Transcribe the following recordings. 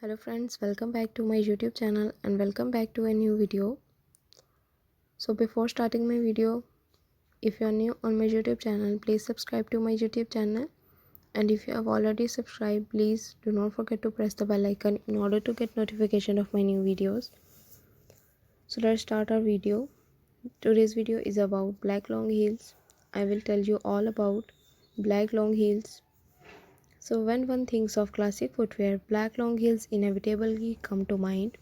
Hello friends, welcome back to my YouTube channel and welcome back to a new video. So before starting my video, if you are new on my YouTube channel, please subscribe to my YouTube channel, and if you have already subscribed, please do not forget to press the bell icon in order to get notification of my new videos. So let's start our video. Today's video is about black long heels. I will tell you all about black long heels. So when one thinks of classic footwear, black long heels inevitably come to mind.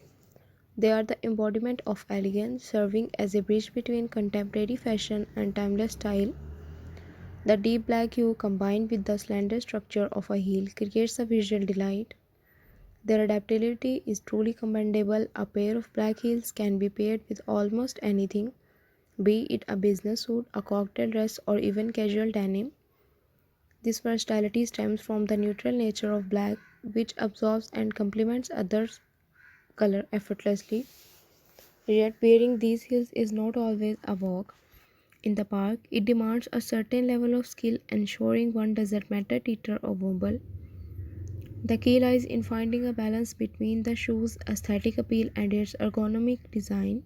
They are the embodiment of elegance, serving as a bridge between contemporary fashion and timeless style. The deep black hue combined with the slender structure of a heel creates a visual delight. Their adaptability is truly commendable. A pair of black heels can be paired with almost anything, be it a business suit, a cocktail dress, or even casual denim. This versatility stems from the neutral nature of black, which absorbs and complements others' color effortlessly. Yet wearing these heels is not always a walk in the park. It demands a certain level of skill, ensuring one doesn't matter teeter or wobble. The key lies in finding a balance between the shoe's aesthetic appeal and its ergonomic design.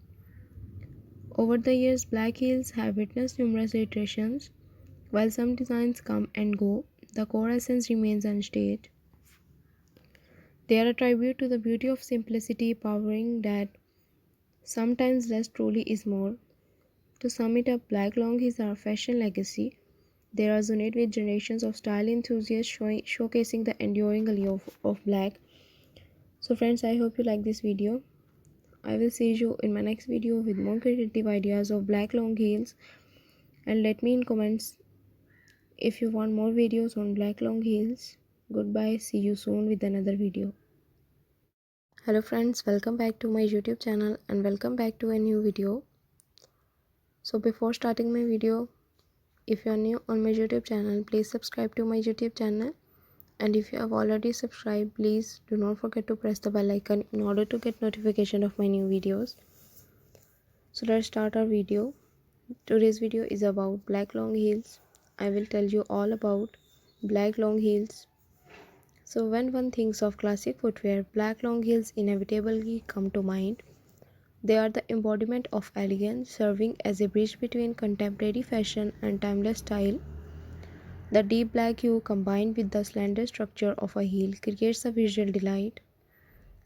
Over the years, black heels have witnessed numerous iterations. While some designs come and go, the core essence remains unchanged. They are a tribute to the beauty of simplicity, powering that sometimes less truly is more. To sum it up, black long is our fashion legacy. They resonate with generations of style enthusiasts, showcasing the enduring allure of black. So, friends, I hope you like this video. I will see you in my next video with more creative ideas of black long heels. And let me in comments if you want more videos on black long heels. Goodbye. See you soon with another video. Hello, friends. Welcome back to my YouTube channel and welcome back to a new video. So, before starting my video, if you are new on my YouTube channel, please subscribe to my YouTube channel, and if you have already subscribed, please do not forget to press the bell icon in order to get notification of my new videos. So let's start our video. Today's video is about black long heels. I will tell you all about black long heels. So when one thinks of classic footwear, black long heels inevitably come to mind. They are the embodiment of elegance, serving as a bridge between contemporary fashion and timeless style. The deep black hue combined with the slender structure of a heel creates a visual delight.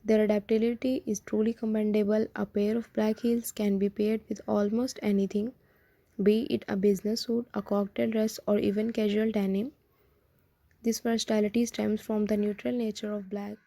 Their adaptability is truly commendable. A pair of black heels can be paired with almost anything, be it a business suit, a cocktail dress, or even casual denim. This versatility stems from the neutral nature of black,